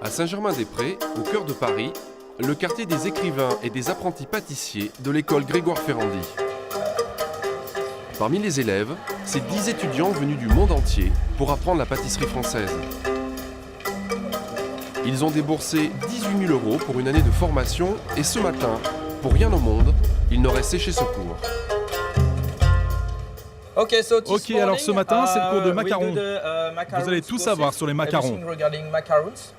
À Saint-Germain-des-Prés, au cœur de Paris, le quartier des écrivains et des apprentis pâtissiers de l'école Grégoire-Ferrandi. Parmi les élèves, c'est 10 étudiants venus du monde entier pour apprendre la pâtisserie française. Ils ont déboursé 18 000 € pour une année de formation et ce matin, pour rien au monde, ils n'auraient séché ce cours. Ok, alors ce matin, c'est le cours de macarons. Vous allez tout savoir sur les macarons.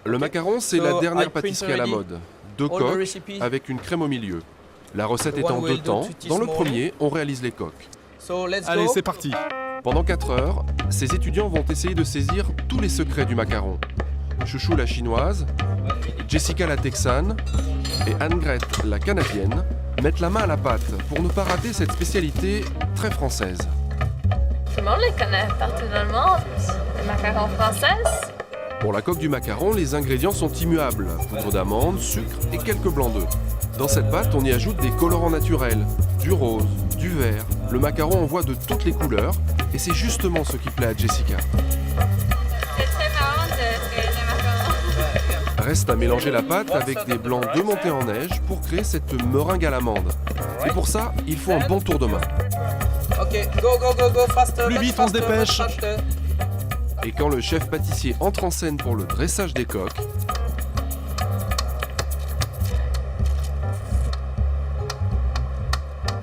Le macaron, c'est la dernière pâtisserie à la mode. 2 coques avec une crème au milieu. La recette est en 2 temps. Dans le premier, on réalise les coques. Allez, c'est parti. Pendant 4 heures, ces étudiants vont essayer de saisir tous les secrets du macaron. Chouchou la chinoise, Jessica la texane et Anne-Grete la canadienne mettent la main à la pâte pour ne pas rater cette spécialité très française. Tout le monde les connaît partout dans le monde, les macarons françaises. Pour la coque du macaron, les ingrédients sont immuables. Poudre d'amande, sucre et quelques blancs d'œufs. Dans cette pâte, on y ajoute des colorants naturels, du rose, du vert. Le macaron en voit de toutes les couleurs et c'est justement ce qui plaît à Jessica. C'est très marrant de faire des macarons. Reste à mélanger la pâte avec des blancs d'œufs montés en neige pour créer cette meringue à l'amande. Et pour ça, il faut un bon tour de main. Ok, go, faster. Plus vite, on se dépêche. Et quand le chef pâtissier entre en scène pour le dressage des coques,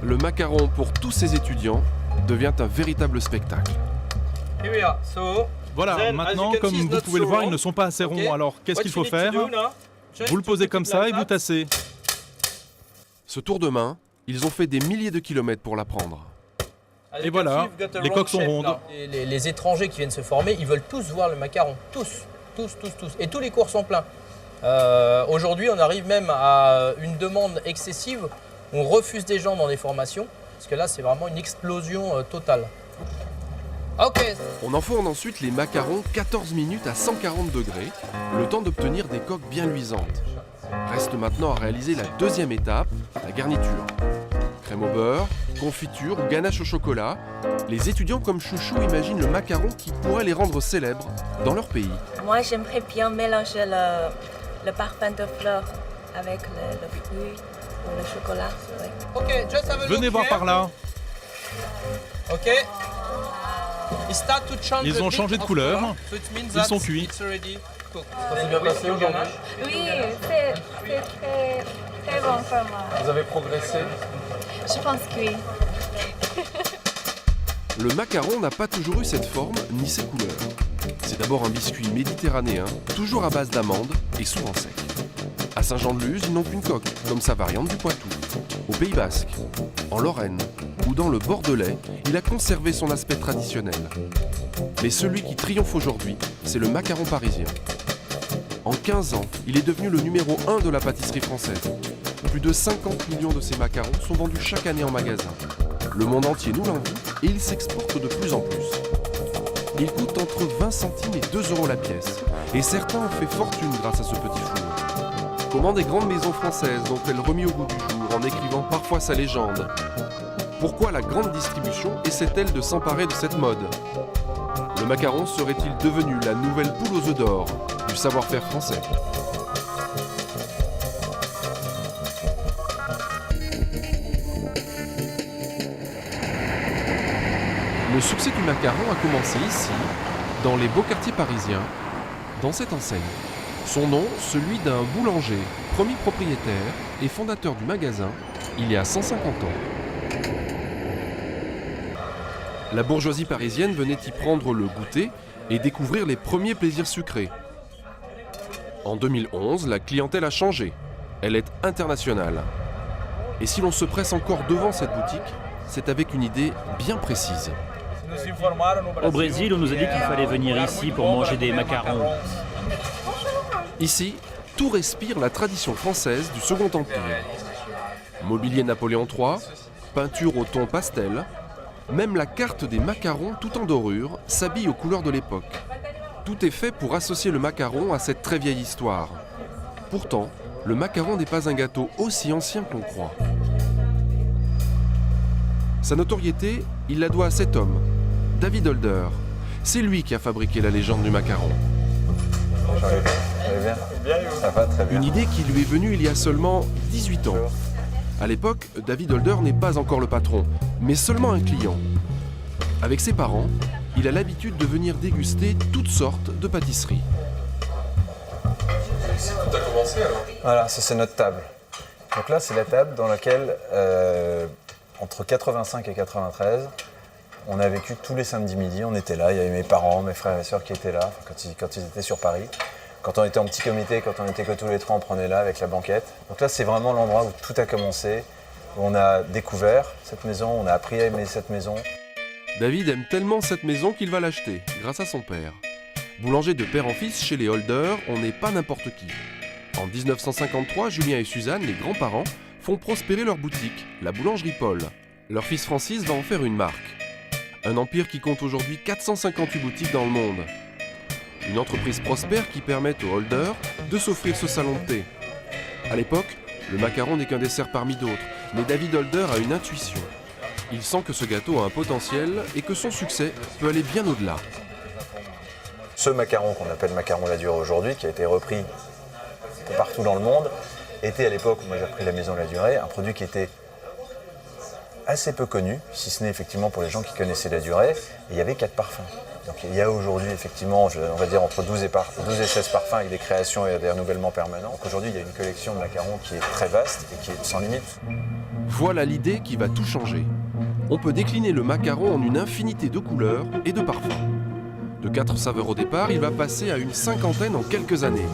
le macaron pour tous ces étudiants devient un véritable spectacle. Voilà, maintenant, comme vous pouvez le voir, ils ne sont pas assez ronds. Alors, qu'est-ce qu'il faut faire? Vous le posez comme ça et vous tassez. Ce tour de main, ils ont fait des milliers de kilomètres pour l'apprendre. Et voilà, les coques sont rondes. Les étrangers qui viennent se former, ils veulent tous voir le macaron. Tous. Et tous les cours sont pleins. Aujourd'hui, on arrive même à une demande excessive. On refuse des gens dans les formations. Parce que là, c'est vraiment une explosion totale. Ok. On enfourne ensuite les macarons 14 minutes à 140 degrés, le temps d'obtenir des coques bien luisantes. Reste maintenant à réaliser la deuxième étape, la garniture. Crème au beurre, confiture ou ganache au chocolat, les étudiants comme Chouchou imaginent le macaron qui pourrait les rendre célèbres dans leur pays. Moi, j'aimerais bien mélanger le parfum de fleurs avec le fruit ou le chocolat. Ouais. Ok, just have a look Venez voir here. par là. Ok. Ils ont changé de couleur. Ils sont cuits. Ça s'est bien passé aujourd'hui. Oui, c'est très bon pour moi. Vous avez progressé? Je pense que oui. Le macaron n'a pas toujours eu cette forme ni ces couleurs. C'est d'abord un biscuit méditerranéen, toujours à base d'amandes et souvent sec. À Saint-Jean-de-Luz, ils n'ont qu'une coque, comme sa variante du Poitou. Au Pays Basque, en Lorraine ou dans le Bordelais, il a conservé son aspect traditionnel. Mais celui qui triomphe aujourd'hui, c'est le macaron parisien. En 15 ans, il est devenu le numéro 1 de la pâtisserie française. Plus de 50 millions de ces macarons sont vendus chaque année en magasin. Le monde entier nous l'envie et il s'exporte de plus en plus. Il coûte entre 20 centimes et 2 € la pièce. Et certains ont fait fortune grâce à ce petit four. Comment des grandes maisons françaises ont-elles remis au goût du jour en écrivant parfois sa légende? Pourquoi la grande distribution essaie-t-elle de s'emparer de cette mode? Le macaron serait-il devenu la nouvelle poule aux œufs d'or du savoir-faire français? Le succès du macaron a commencé ici, dans les beaux quartiers parisiens, dans cette enseigne. Son nom, celui d'un boulanger, premier propriétaire et fondateur du magasin, il y a 150 ans. La bourgeoisie parisienne venait y prendre le goûter et découvrir les premiers plaisirs sucrés. En 2011, la clientèle a changé. Elle est internationale. Et si l'on se presse encore devant cette boutique, c'est avec une idée bien précise. Au Brésil, on nous a dit qu'il fallait venir ici pour manger des macarons. Ici, tout respire la tradition française du Second Empire. Mobilier Napoléon III, peinture au ton pastel, même la carte des macarons tout en dorure s'habille aux couleurs de l'époque. Tout est fait pour associer le macaron à cette très vieille histoire. Pourtant, le macaron n'est pas un gâteau aussi ancien qu'on croit. Sa notoriété, il la doit à cet homme, David Holder. C'est lui qui a fabriqué la légende du macaron. Bien, ça va très bien. Une idée qui lui est venue il y a seulement 18 ans. À l'époque, David Holder n'est pas encore le patron, mais seulement un client. Avec ses parents, il a l'habitude de venir déguster toutes sortes de pâtisseries. Tout a commencé alors? Voilà, ça c'est notre table. Donc là, c'est la table dans laquelle, entre 85 et 93, on a vécu tous les samedis midi. On était là, il y avait mes parents, mes frères et sœurs qui étaient là quand ils étaient sur Paris. Quand on était en petit comité, quand on était que tous les trois, on prenait là avec la banquette. Donc là, c'est vraiment l'endroit où tout a commencé, où on a découvert cette maison, on a appris à aimer cette maison. David aime tellement cette maison qu'il va l'acheter, grâce à son père. Boulanger de père en fils chez les Holder, on n'est pas n'importe qui. En 1953, Julien et Suzanne, les grands-parents, font prospérer leur boutique, la boulangerie Paul. Leur fils Francis va en faire une marque. Un empire qui compte aujourd'hui 458 boutiques dans le monde. Une entreprise prospère qui permet aux Holder de s'offrir ce salon de thé. À l'époque, le macaron n'est qu'un dessert parmi d'autres, mais David Holder a une intuition. Il sent que ce gâteau a un potentiel et que son succès peut aller bien au-delà. Ce macaron qu'on appelle macaron La Durée aujourd'hui, qui a été repris un peu partout dans le monde, était à l'époque où moi j'ai repris la maison La Durée, un produit qui était assez peu connu, si ce n'est effectivement pour les gens qui connaissaient La Durée, et il y avait 4 parfums. Donc il y a aujourd'hui effectivement, on va dire entre 12 et 16 parfums avec des créations et des renouvellements permanents. Donc aujourd'hui il y a une collection de macarons qui est très vaste et qui est sans limite. Voilà l'idée qui va tout changer. On peut décliner le macaron en une infinité de couleurs et de parfums. De 4 saveurs au départ, il va passer à une 50aine en quelques années.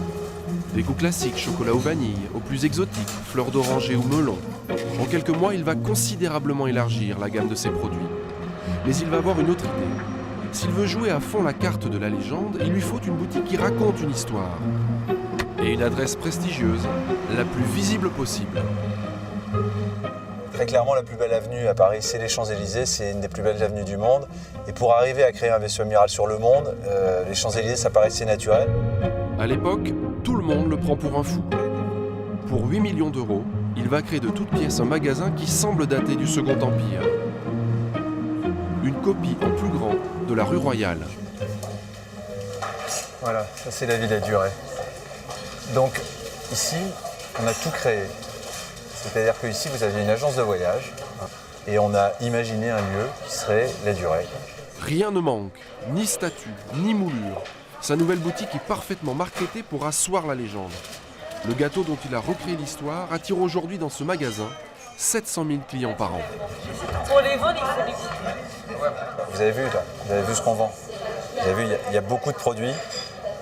Des goûts classiques, chocolat ou vanille, aux plus exotiques, fleurs d'oranger ou melon. En quelques mois, il va considérablement élargir la gamme de ses produits. Mais il va avoir une autre idée. S'il veut jouer à fond la carte de la légende, il lui faut une boutique qui raconte une histoire. Et une adresse prestigieuse, la plus visible possible. Très clairement, la plus belle avenue à Paris, c'est les Champs-Élysées, c'est une des plus belles avenues du monde. Et pour arriver à créer un vaisseau amiral sur le monde, les Champs-Élysées, ça paraissait naturel. À l'époque, tout le monde le prend pour un fou. Pour 8 millions d'euros, il va créer de toutes pièces un magasin qui semble dater du Second Empire. Une copie en plus grand de la rue Royale. Voilà, ça c'est la Villa Durée. Donc ici, on a tout créé. C'est-à-dire qu'ici, vous aviez une agence de voyage et on a imaginé un lieu qui serait La Durée. Rien ne manque, ni statue, ni moulure. Sa nouvelle boutique est parfaitement marketée pour asseoir la légende. Le gâteau dont il a recréé l'histoire attire aujourd'hui dans ce magasin 700 000 clients par an. Pour les vendre, il faut des goûter. Vous avez vu là, vous avez vu ce qu'on vend. Vous avez vu, il y a beaucoup de produits.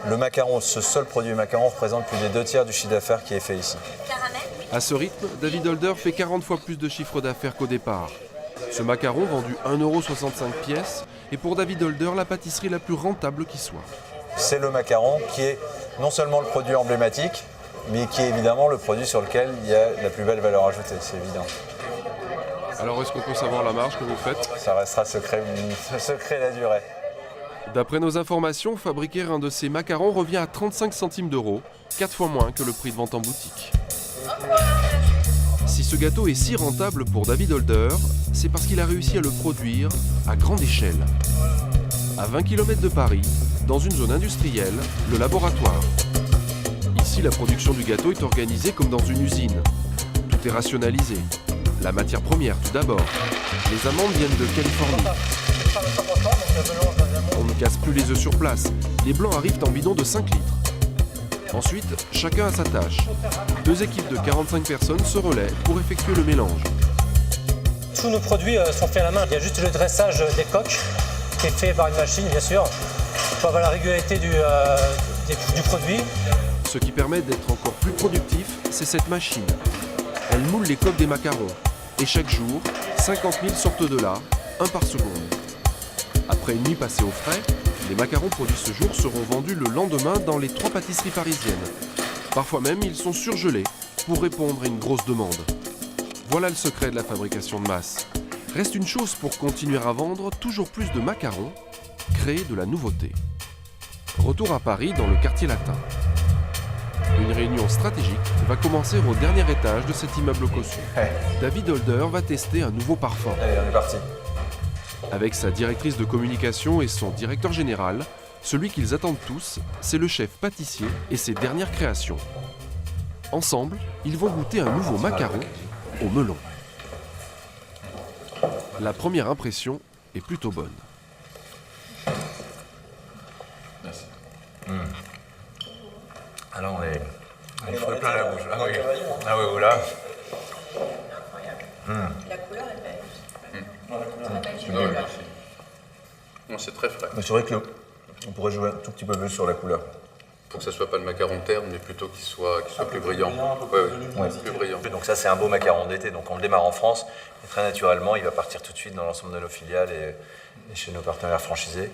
Le macaron, ce seul produit macaron représente plus des 2/3 du chiffre d'affaires qui est fait ici. À ce rythme, David Holder fait 40 fois plus de chiffre d'affaires qu'au départ. Ce macaron, vendu 1,65 € pièce, est pour David Holder la pâtisserie la plus rentable qui soit. C'est le macaron qui est non seulement le produit emblématique, mais qui est évidemment le produit sur lequel il y a la plus belle valeur ajoutée, c'est évident. Alors est-ce qu'on peut savoir la marge que vous faites? Ça restera secret La Durée. D'après nos informations, fabriquer un de ces macarons revient à 35 centimes d'euros, 4 fois moins que le prix de vente en boutique. Si ce gâteau est si rentable pour David Holder, c'est parce qu'il a réussi à le produire à grande échelle. À 20 km de Paris, dans une zone industrielle, le laboratoire. Ici, la production du gâteau est organisée comme dans une usine. Tout est rationalisé. La matière première, tout d'abord. Les amandes viennent de Californie. On ne casse plus les œufs sur place. Les blancs arrivent en bidon de 5 litres. Ensuite, chacun a sa tâche. 2 équipes de 45 personnes se relaient pour effectuer le mélange. Tous nos produits sont faits à la main. Il y a juste le dressage des coques qui est fait par une machine, bien sûr, pour avoir la régularité du produit. Ce qui permet d'être encore plus productif, c'est cette machine. Elle moule les coques des macarons. Et chaque jour, 50 000 sortent de là, un par seconde. Après une nuit passée au frais, les macarons produits ce jour seront vendus le lendemain dans les 3 pâtisseries parisiennes. Parfois même, ils sont surgelés pour répondre à une grosse demande. Voilà le secret de la fabrication de masse. Reste une chose pour continuer à vendre toujours plus de macarons, créer de la nouveauté. Retour à Paris, dans le quartier latin. Une réunion stratégique va commencer au dernier étage de cet immeuble cossu. David Holder va tester un nouveau parfum. Allez, on est parti. Avec sa directrice de communication et son directeur général, celui qu'ils attendent tous, c'est le chef pâtissier et ses dernières créations. Ensemble, ils vont goûter un nouveau macaron au melon. La première impression est plutôt bonne. Merci. Alors on est frais plein la bouche. Ah oui, voilà. La couleur est belle. C'est très frais. C'est vrai qu'on pourrait jouer un tout petit peu plus sur la couleur. Pour que ça soit pas le macaron terne, mais plutôt qu'il soit plus brillant. Ouais, plus brillant. Donc ça, c'est un beau macaron d'été. Donc on le démarre en France. Et très naturellement, il va partir tout de suite dans l'ensemble de nos filiales et chez nos partenaires franchisés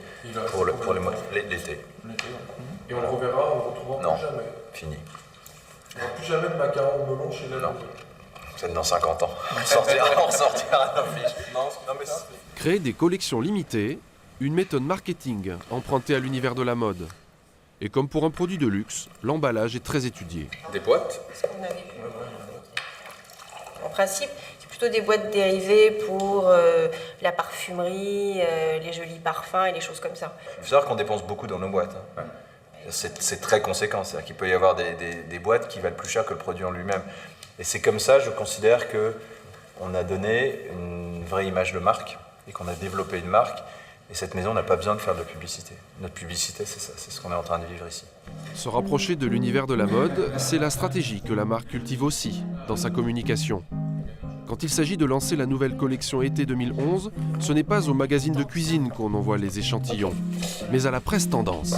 pour l'été. Et on le reverra, on le retrouvera Non, plus jamais. fini. On n'aura plus jamais de macaron au melon chez la Non. Peut-être dans 50 ans. On sortira nos fiches. Créer des collections limitées, une méthode marketing empruntée à l'univers de la mode. Et comme pour un produit de luxe, l'emballage est très étudié. Des boîtes. En principe, c'est plutôt des boîtes dérivées pour la parfumerie, les jolis parfums et les choses comme ça. Il faut savoir qu'on dépense beaucoup dans nos boîtes. Hein. C'est très conséquent. C'est-à-dire qu'il peut y avoir des boîtes qui valent plus cher que le produit en lui-même. Et c'est comme ça, je considère qu'on a donné une vraie image de marque et qu'on a développé une marque. Et cette maison n'a pas besoin de faire de la publicité. Notre publicité, c'est ça, c'est ce qu'on est en train de vivre ici. Se rapprocher de l'univers de la mode, c'est la stratégie que la marque cultive aussi dans sa communication. Quand il s'agit de lancer la nouvelle collection été 2011, ce n'est pas au magazine de cuisine qu'on envoie les échantillons, mais à la presse tendance.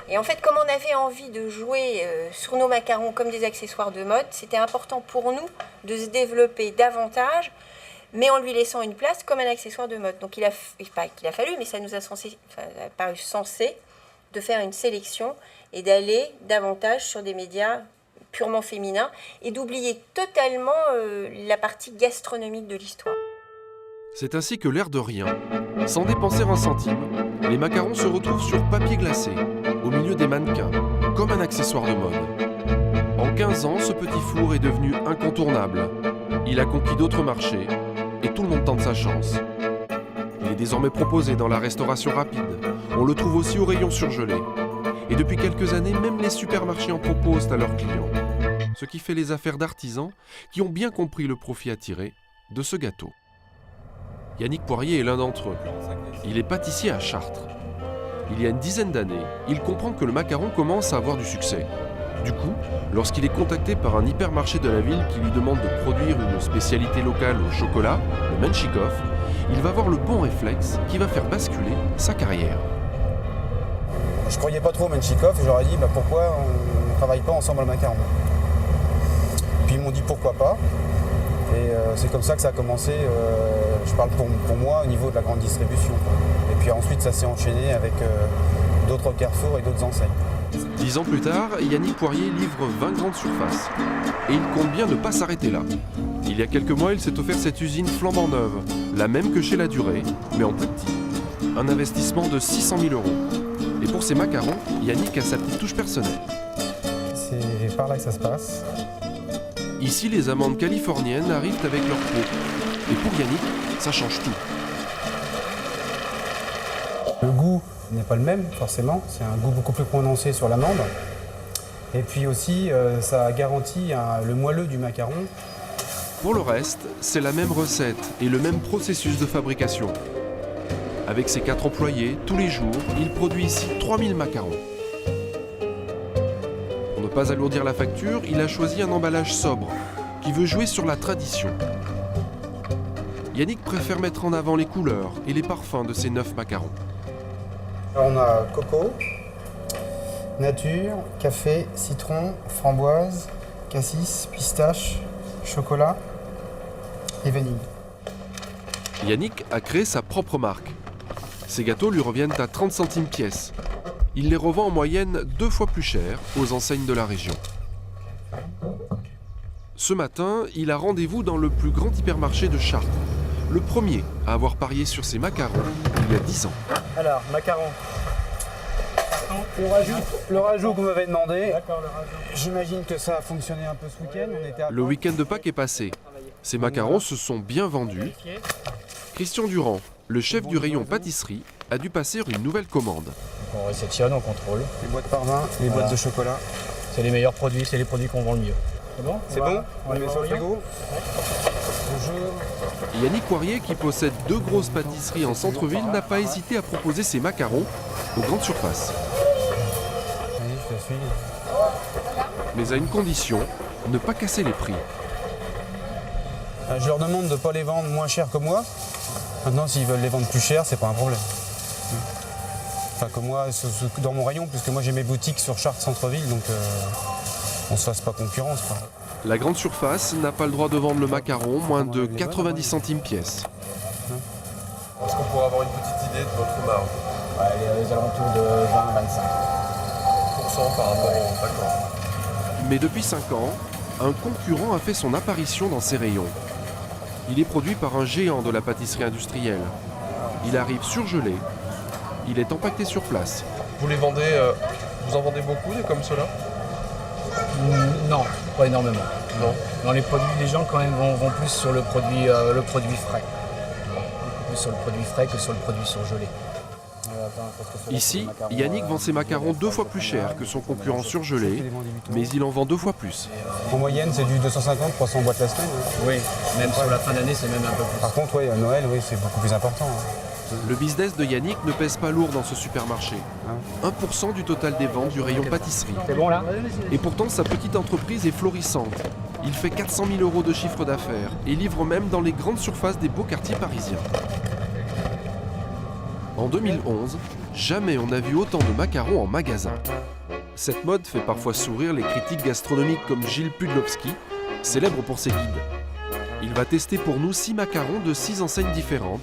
Et en fait, comme on avait envie de jouer sur nos macarons comme des accessoires de mode, c'était important pour nous de se développer davantage, mais en lui laissant une place comme un accessoire de mode. Donc il a fallu, mais ça nous a paru sensé de faire une sélection et d'aller davantage sur des médias purement féminins et d'oublier totalement la partie gastronomique de l'histoire. C'est ainsi que l'air de rien, sans dépenser un centime, les macarons se retrouvent sur papier glacé, au milieu des mannequins, comme un accessoire de mode. En 15 ans, ce petit four est devenu incontournable. Il a conquis d'autres marchés, et tout le monde tente sa chance. Il est désormais proposé dans la restauration rapide. On le trouve aussi au rayon surgelé. Et depuis quelques années, même les supermarchés en proposent à leurs clients. Ce qui fait les affaires d'artisans qui ont bien compris le profit à tirer de ce gâteau. Yannick Poirier est l'un d'entre eux. Il est pâtissier à Chartres. Il y a une dizaine d'années, il comprend que le macaron commence à avoir du succès. Du coup, lorsqu'il est contacté par un hypermarché de la ville qui lui demande de produire une spécialité locale au chocolat, le Menchikov, il va avoir le bon réflexe qui va faire basculer sa carrière. Je croyais pas trop au Menchikov et j'aurais dit pourquoi on ne travaille pas ensemble le macaron. Puis ils m'ont dit pourquoi pas. Et c'est comme ça que ça a commencé, je parle pour moi, au niveau de la grande distribution. Et puis ensuite, ça s'est enchaîné avec d'autres carrefours et d'autres enseignes. 10 ans plus tard, Yannick Poirier livre 20 grandes surfaces. Et il compte bien ne pas s'arrêter là. Il y a quelques mois, il s'est offert cette usine flambant neuve, la même que chez La Durée, mais en plus petit. Un investissement de 600 000 €. Et pour ses macarons, Yannick a sa petite touche personnelle. C'est par là que ça se passe. Ici, les amandes californiennes arrivent avec leur peau. Et pour Yannick, ça change tout. Le goût n'est pas le même, forcément. C'est un goût beaucoup plus prononcé sur l'amande. Et puis aussi, ça garantit le moelleux du macaron. Pour le reste, c'est la même recette et le même processus de fabrication. Avec ses 4 employés, tous les jours, il produit ici 3000 macarons. Pour ne pas alourdir la facture, il a choisi un emballage sobre, qui veut jouer sur la tradition. Yannick préfère mettre en avant les couleurs et les parfums de ses 9 macarons. On a coco, nature, café, citron, framboise, cassis, pistache, chocolat et vanille. Yannick a créé sa propre marque. Ces gâteaux lui reviennent à 30 centimes pièce. Il les revend en moyenne 2 fois plus cher aux enseignes de la région. Ce matin, il a rendez-vous dans le plus grand hypermarché de Chartres. Le premier à avoir parié sur ses macarons il y a 10 ans. Alors, macarons. Le rajout que vous m'avez demandé. J'imagine que ça a fonctionné un peu ce week-end. Le week-end de Pâques est passé. Ces macarons se sont bien vendus. Christian Durand, le chef du rayon pâtisserie, a dû passer une nouvelle commande. Donc on réceptionne, on contrôle. Les boîtes parvin, les boîtes de chocolat. C'est les meilleurs produits, c'est les produits qu'on vend le mieux. C'est bon? C'est bon? On les met sur le frigo? Bonjour. Yannick Poirier, qui possède 2 grosses pâtisseries en centre-ville, n'a pas hésité à proposer ses macarons aux grandes surfaces. Oui, je te suis. Mais à une condition, ne pas casser les prix. Je leur demande de ne pas les vendre moins cher que moi. Maintenant, s'ils veulent les vendre plus cher, c'est pas un problème. Enfin, que moi, dans mon rayon, puisque moi j'ai mes boutiques sur Chartres centre-ville, donc on se fasse pas concurrence, quoi. La grande surface n'a pas le droit de vendre le macaron moins de 90 centimes pièce. Est-ce qu'on pourrait avoir une petite idée de votre marge? Les alentours de 20-25% par rapport au d'accord. Mais depuis 5 ans, un concurrent a fait son apparition dans ces rayons. Il est produit par un géant de la pâtisserie industrielle. Il arrive surgelé. Il est empaqueté sur place. Vous les vendez, vous en vendez beaucoup des comme ceux-là? Non, pas énormément. Non. Dans les produits, les gens quand même vont plus sur le produit frais. Plus sur le produit frais que sur le produit surgelé. Ici, Yannick vend ses macarons 2 fois plus cher que son concurrent surgelé, mais il en vend 2 fois plus. En moyenne, c'est du 250-300 boîtes la semaine. Oui, même sur la fin d'année, c'est même un peu plus. Par contre, à Noël, oui, c'est beaucoup plus important. Le business de Yannick ne pèse pas lourd dans ce supermarché. 1% du total des ventes du rayon pâtisserie. C'est bon là? Et pourtant, sa petite entreprise est florissante. Il fait 400 000 € de chiffre d'affaires et livre même dans les grandes surfaces des beaux quartiers parisiens. En 2011, jamais on n'a vu autant de macarons en magasin. Cette mode fait parfois sourire les critiques gastronomiques comme Gilles Pudlowski, célèbre pour ses guides. Il va tester pour nous 6 macarons de 6 enseignes différentes,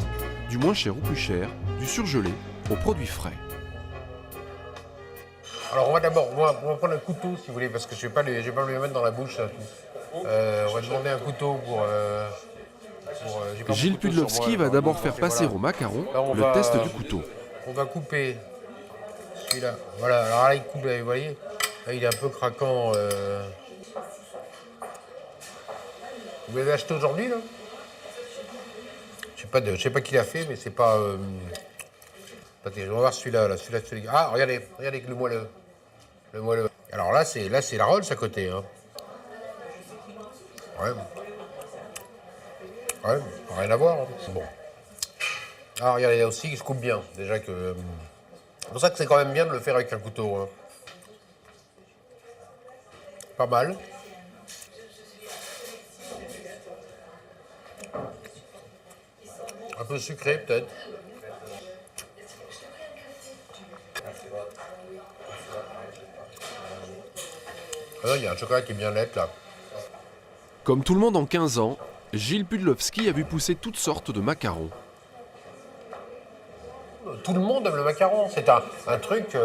du moins cher au plus cher, du surgelé aux produits frais. Alors on va d'abord, on va prendre un couteau si vous voulez, parce que je ne vais pas me les mettre dans la bouche. On va demander un couteau pour... Gilles Pudlowski va d'abord faire passer au macaron le test du couteau. On va couper celui-là. Voilà, alors là il coupe, vous voyez, là il est un peu craquant. Vous l'avez acheté aujourd'hui là? Je sais pas qui l'a fait, mais c'est pas... pas terrible. On va voir celui-là. Celui-là. Ah, regardez le moelleux. Le moelleux. Alors là c'est la Rolls à côté. Hein. Ouais, rien à voir. Hein. Bon. Ah, regardez, là aussi, il se coupe bien. Déjà que... C'est pour ça que c'est quand même bien de le faire avec un couteau. Hein. Pas mal. Un peu sucré, peut-être. Ah, il y a un chocolat qui est bien net, là. Comme tout le monde en 15 ans, Gilles Pudlowski a vu pousser toutes sortes de macarons. Tout le monde aime le macaron, c'est un truc...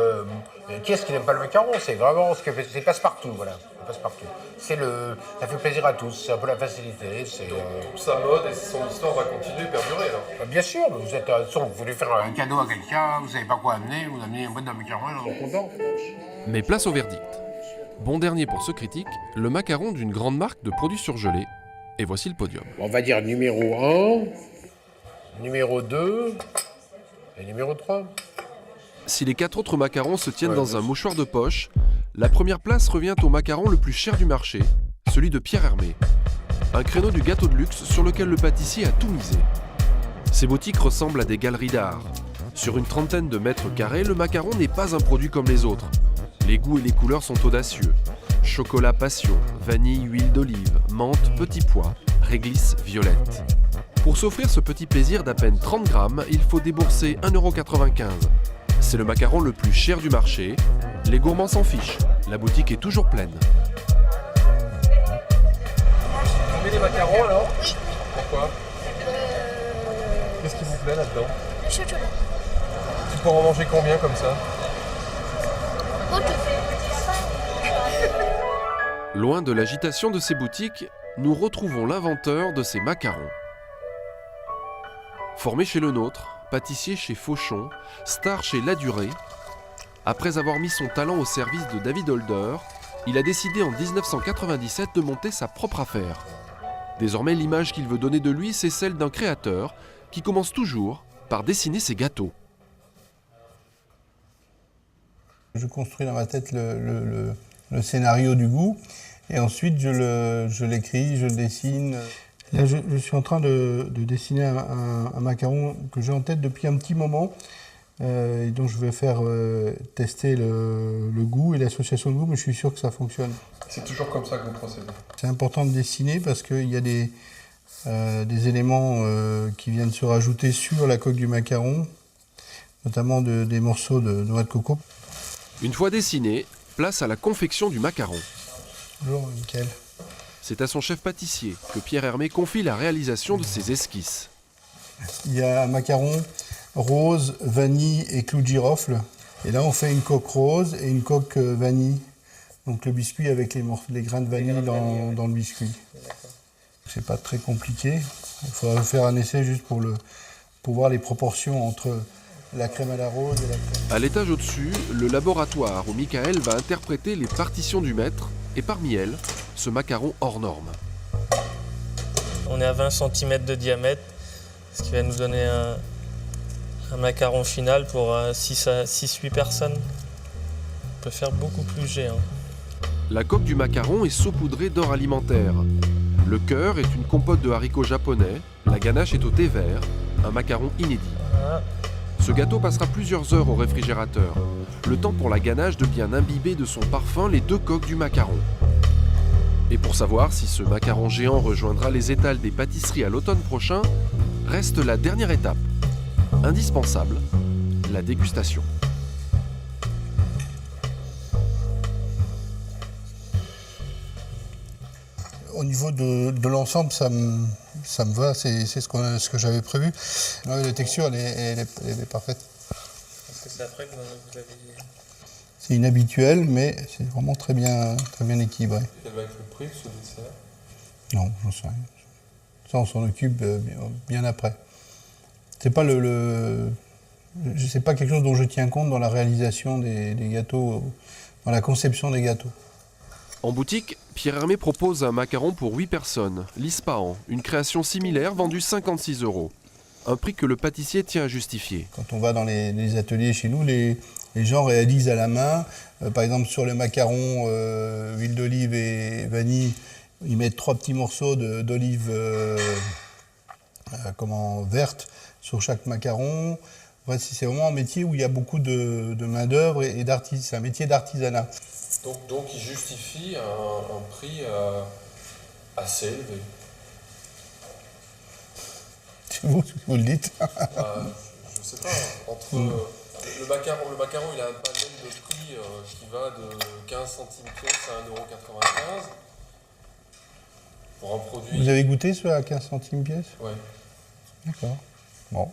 qui est-ce qui n'aime pas le macaron? C'est vraiment ce que c'est passe-partout, voilà. Passe-partout. Ça fait plaisir à tous, c'est un peu la facilité. Sa mode et son histoire va continuer, perdurer alors. Bien sûr, vous voulez faire un cadeau à quelqu'un, vous savez pas quoi amener, vous amenez une boîte de macaron, ils sont contents. Mais place au verdict. Bon dernier pour ce critique, le macaron d'une grande marque de produits surgelés. Et voici le podium. On va dire numéro 1, numéro 2 et numéro 3. Si les 4 autres macarons se tiennent dans un mouchoir de poche, la première place revient au macaron le plus cher du marché, celui de Pierre Hermé. Un créneau du gâteau de luxe sur lequel le pâtissier a tout misé. Ces boutiques ressemblent à des galeries d'art. Sur une trentaine de mètres carrés, le macaron n'est pas un produit comme les autres. Les goûts et les couleurs sont audacieux. Chocolat passion, vanille, huile d'olive, menthe, petit pois, réglisse, violette. Pour s'offrir ce petit plaisir d'à peine 30 grammes, il faut débourser 1,95 €. C'est le macaron le plus cher du marché. Les gourmands s'en fichent. La boutique est toujours pleine. Vous mettez des macarons alors? Oui. Pourquoi? Qu'est-ce qui vous plaît là-dedans? Le chocolat. Tu pourras en manger combien comme ça? Loin de l'agitation de ces boutiques, nous retrouvons l'inventeur de ces macarons. Formé chez Le Nôtre, pâtissier chez Fauchon, star chez Ladurée, après avoir mis son talent au service de David Holder, il a décidé en 1997 de monter sa propre affaire. Désormais, l'image qu'il veut donner de lui, c'est celle d'un créateur qui commence toujours par dessiner ses gâteaux. Je construis dans ma tête le scénario du goût et ensuite je l'écris, je le dessine. Là, je suis en train de dessiner un macaron que j'ai en tête depuis un petit moment et dont je vais faire tester le goût et l'association de goût, mais je suis sûr que ça fonctionne. C'est toujours comme ça que vous procédez. C'est important de dessiner parce qu'il y a des éléments qui viennent se rajouter sur la coque du macaron, notamment des morceaux de noix de coco. Une fois dessiné, place à la confection du macaron. Bonjour, Mickaël. C'est à son chef pâtissier que Pierre Hermé confie la réalisation de ses esquisses. Il y a un macaron rose, vanille et clou de girofle. Et là, on fait une coque rose et une coque vanille. Donc le biscuit avec les grains de vanille dans le biscuit. C'est pas très compliqué. Il faudra faire un essai juste pour voir les proportions entre la crème à la rose et la crème. À l'étage au-dessus, le laboratoire où Mickaël va interpréter les partitions du maître et parmi elles, ce macaron hors norme. On est à 20 cm de diamètre, ce qui va nous donner un macaron final pour 6-8 personnes. On peut faire beaucoup plus géant. La coque du macaron est saupoudrée d'or alimentaire. Le cœur est une compote de haricots japonais, la ganache est au thé vert, un macaron inédit. Ce gâteau passera plusieurs heures au réfrigérateur, le temps pour la ganache de bien imbiber de son parfum les 2 coques du macaron. Et pour savoir si ce macaron géant rejoindra les étals des pâtisseries à l'automne prochain, reste la dernière étape, indispensable, la dégustation. Au niveau de l'ensemble, ça me va, c'est ce que j'avais prévu. La texture, elle est parfaite. C'est après que vous avez dit. C'est inhabituel, mais c'est vraiment très bien équilibré. Quel va être le prix de ce dessert? Non, j'en sais rien. Ça, on s'en occupe bien après. C'est pas c'est pas quelque chose dont je tiens compte dans la réalisation des gâteaux, dans la conception des gâteaux. En boutique, Pierre Hermé propose un macaron pour 8 personnes, l'Ispahan, une création similaire vendue 56 €. Un prix que le pâtissier tient à justifier. Quand on va dans les ateliers chez nous, les gens réalisent à la main. Par exemple, sur le macaron, huile d'olive et vanille, ils mettent 3 petits morceaux d'olive verte sur chaque macaron. Enfin, c'est vraiment un métier où il y a beaucoup de main-d'œuvre et d'artisanat. C'est un métier d'artisanat. Donc il justifie un prix assez élevé. C'est vous le dites. Je ne sais pas, entre le macaron il a un panel de prix qui va de 15 centimes pièce à 1,95 € pour un produit. Vous avez goûté ceux à 15 centimes pièce? Oui. D'accord. Bon.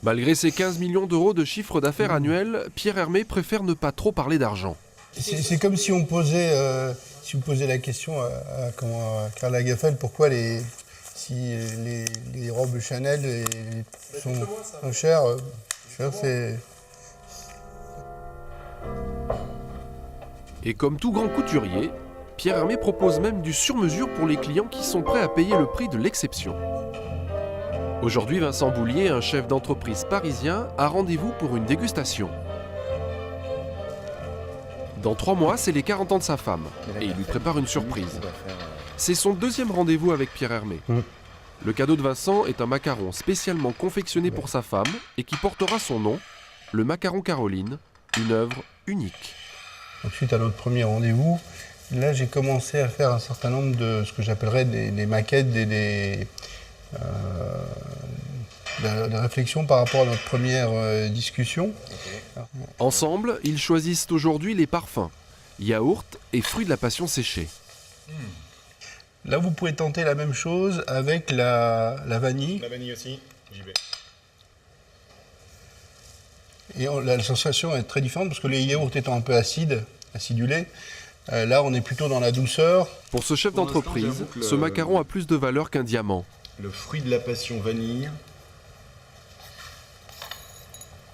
Malgré ses 15 millions d'euros de chiffre d'affaires annuel, Pierre Hermé préfère ne pas trop parler d'argent. C'est comme si on posait, la question à Karl Lagerfeld, pourquoi si les robes Chanel sont chères, c'est... Et comme tout grand couturier, Pierre Hermé propose même du sur-mesure pour les clients qui sont prêts à payer le prix de l'exception. Aujourd'hui, Vincent Boulier, un chef d'entreprise parisien, a rendez-vous pour une dégustation. Dans 3 mois, c'est les 40 ans de sa femme, et il lui prépare une surprise. C'est son 2e rendez-vous avec Pierre Hermé. Le cadeau de Vincent est un macaron spécialement confectionné pour sa femme et qui portera son nom, le macaron Caroline, une œuvre unique. Ensuite, à notre premier rendez-vous, là, j'ai commencé à faire un certain nombre de ce que j'appellerais des maquettes, des réflexions par rapport à notre première discussion. Ensemble, ils choisissent aujourd'hui les parfums, yaourt et fruits de la passion séchés. Là, vous pouvez tenter la même chose avec la vanille. La vanille aussi, j'y vais. Et la sensation est très différente parce que les yaourts étant un peu acidulés, là, on est plutôt dans la douceur. Pour ce chef d'entreprise, ce macaron a plus de valeur qu'un diamant. Le fruit de la passion vanille.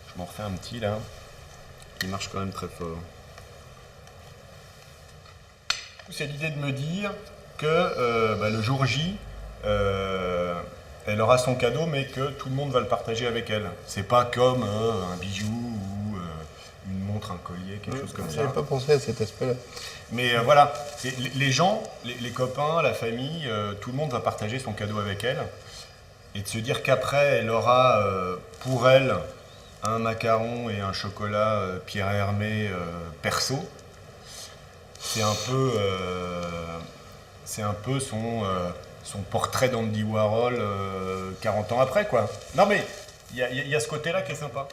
Je m'en refais un petit là. Il marche quand même très fort. C'est l'idée de me dire que le jour J, elle aura son cadeau, mais que tout le monde va le partager avec elle. C'est pas comme un bijou ou une montre, un collier, quelque chose comme ça. J'avais pas pensé à cet aspect-là. Mais voilà, les gens, les copains, la famille, tout le monde va partager son cadeau avec elle. Et de se dire qu'après, elle aura pour elle un macaron et un chocolat Pierre Hermé perso, c'est un peu son portrait d'Andy Warhol 40 ans après, quoi. Non mais, il y a ce côté-là qui est sympa.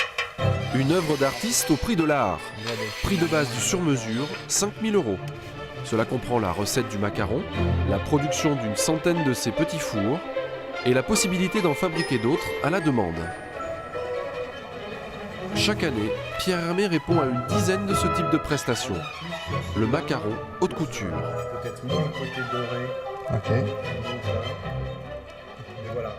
Une œuvre d'artiste au prix de l'art. Prix de base du sur-mesure, 5 000 €. Cela comprend la recette du macaron, la production d'une centaine de ces petits fours et la possibilité d'en fabriquer d'autres à la demande. Chaque année, Pierre Hermé répond à une dizaine de ce type de prestations. Le macaron haute couture. Peut-être moins le côté doré. Ok. Et voilà.